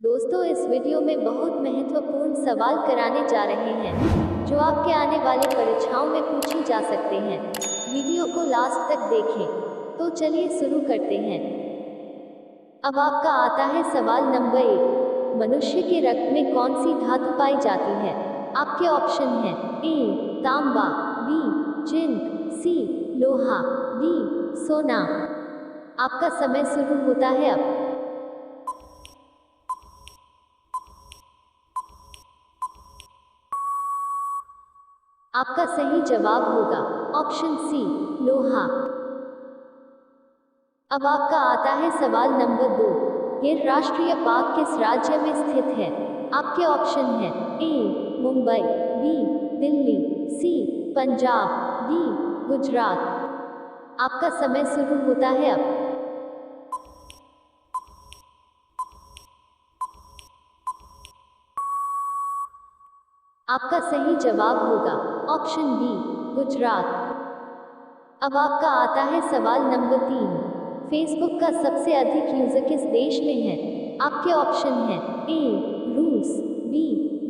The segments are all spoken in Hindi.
दोस्तों, इस वीडियो में बहुत महत्वपूर्ण सवाल कराने जा रहे हैं जो आपके आने वाली परीक्षाओं में पूछी जा सकते हैं। वीडियो को लास्ट तक देखें। तो चलिए शुरू करते हैं। अब आपका आता है सवाल नंबर 1। मनुष्य के रक्त में कौन सी धातु पाई जाती है? आपके ऑप्शन हैं ए तांबा, बी जिंक, सी लोहा, डी सोना। आपका समय शुरू होता है अब। आपका सही जवाब होगा ऑप्शन सी लोहा। अब आपका आता है सवाल नंबर 2। गिर राष्ट्रीय पार्क किस राज्य में स्थित है? आपके option A A Mumbai, B Delhi, C Punjab, D Gujarat. आपका समय शुरू होता है अब। आपका सही जवाब होगा ऑप्शन बी गुजरात। अब आपका आता है सवाल नंबर 3। फेसबुक का सबसे अधिक यूजर किस देश में है? आपके ऑप्शन हैं ए रूस, B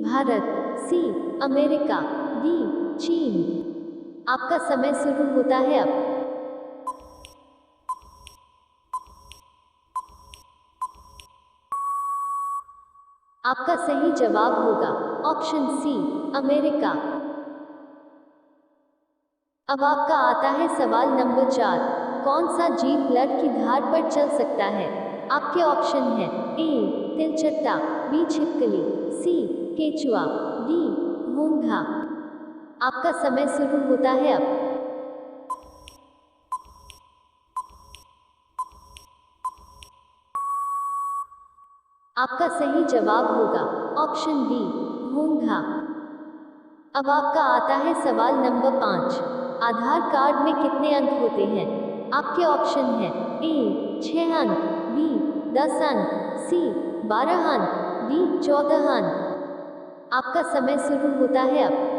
Bharat, C America, D चीन। आपका समय शुरू होता है अब। आपका सही जवाब होगा ऑप्शन सी अमेरिका। अब आपका आता है सवाल नंबर 4। कौन सा जीव ब्लड की धार पर चल सकता है? आपके option A A Tilchatta, B छिपकली, सी केचुआ, डी घोंघा। आपका समय शुरू होता है अब। आपका सही जवाब होगा ऑप्शन बी घोंघा। अब आपका आता है सवाल नंबर 5। आधार कार्ड में कितने अंक होते हैं? आपके ऑप्शन हैं ए 6 अंक, बी 10 अंक, सी 12 अंक, डी 14 अंक। आपका समय शुरू होता है अब।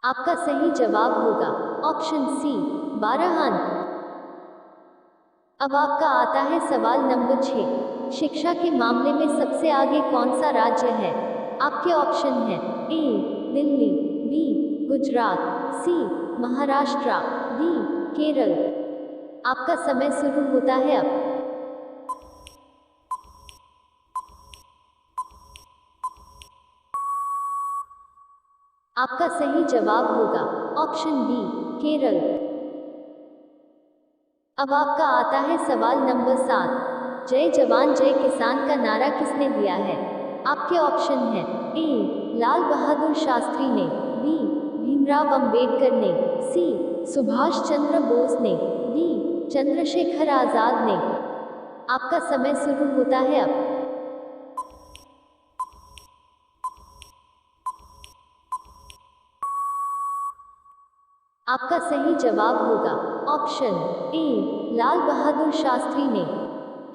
आपका सही जवाब होगा ऑप्शन सी 12 अंक। अब आपका आता है सवाल नंबर 6। शिक्षा के मामले में सबसे आगे कौन सा राज्य है? आपके option A A Delhi, B Gujarat, C Maharashtra, D Kerala. आपका समय शुरू होता है अब। आपका सही जवाब होगा ऑप्शन बी केरल। अब आपका आता है सवाल नंबर 7। जय जवान जय किसान का नारा किसने दिया है? आपके ऑप्शन हैं ए लाल बहादुर शास्त्री ने, बी भीमराव अंबेडकर ने, सी सुभाष चंद्र बोस ने, डी चंद्रशेखर आजाद ने। आपका समय शुरू होता है अब। आपका सही जवाब होगा ऑप्शन ए लाल बहादुर शास्त्री ने।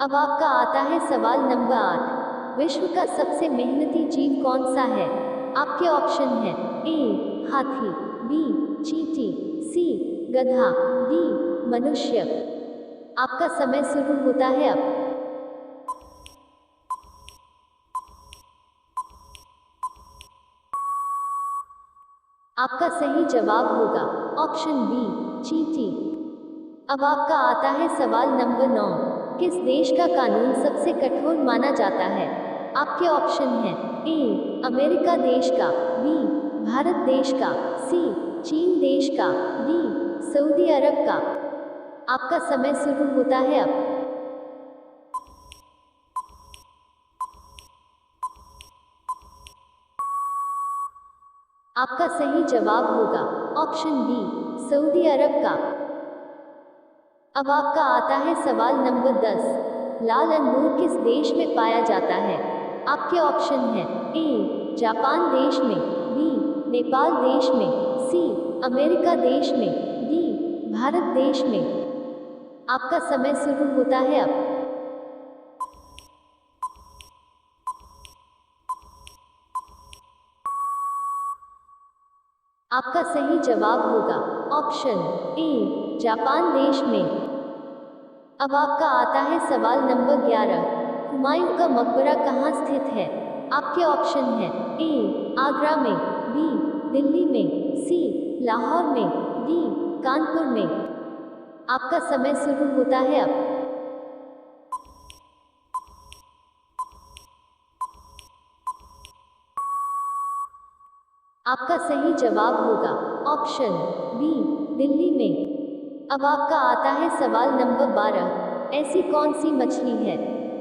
अब आपका आता है सवाल नंबर 8। विश्व का सबसे मेहनती जीव कौन सा है? आपके ऑप्शन हैं ए हाथी, बी चींटी, सी गधा, डी मनुष्य। आपका समय शुरू होता है अब। आपका सही जवाब होगा ऑप्शन बी चींटी। अब आपका आता है सवाल नंबर 9। किस देश का कानून सबसे कठोर माना जाता है? आपके ऑप्शन हैं ए अमेरिका देश का, बी भारत देश का, सी चीन देश का, डी सऊदी अरब का। आपका समय शुरू होता है अब। आपका सही जवाब होगा ऑप्शन बी सऊदी अरब का। अब आपका आता है सवाल नंबर 10। लाल अंगूर किस देश में पाया जाता है? आपके ऑप्शन हैं ए जापान देश में, बी नेपाल देश में, सी अमेरिका देश में, डी भारत देश में। आपका समय शुरू होता है अब। आपका सही जवाब होगा ऑप्शन ए जापान देश में। अब आपका आता है सवाल नंबर 11। हुमायूं का मकबरा कहाँ स्थित है? आपके ऑप्शन हैं ए आगरा में, बी दिल्ली में, सी लाहौर में, डी कानपुर में। आपका समय शुरू होता है अब। आपका सही जवाब होगा ऑप्शन बी दिल्ली में। अब आपका आता है सवाल नंबर 12। ऐसी कौन सी मछली है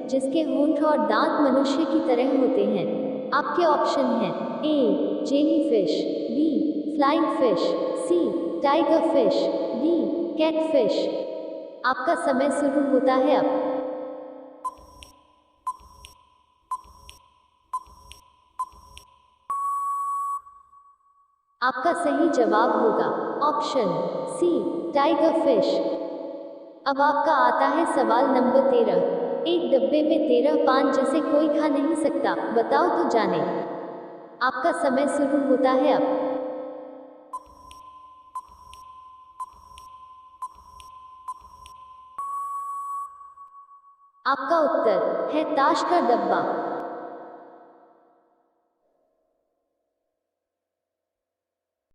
जिसके होंठ और दांत मनुष्य की तरह होते हैं? आपके option A A jellyfish, be flying fish, C tiger fish, D catfish. आपका समय शुरू होता है अब। आपका सही जवाब होगा ऑप्शन सी टाइगर फिश। अब आपका आता है सवाल नंबर 13। एक डब्बे में 13 पान जिसे कोई खा नहीं सकता, बताओ तो जाने। आपका समय शुरू होता है अब। आपका उत्तर है ताश का डब्बा।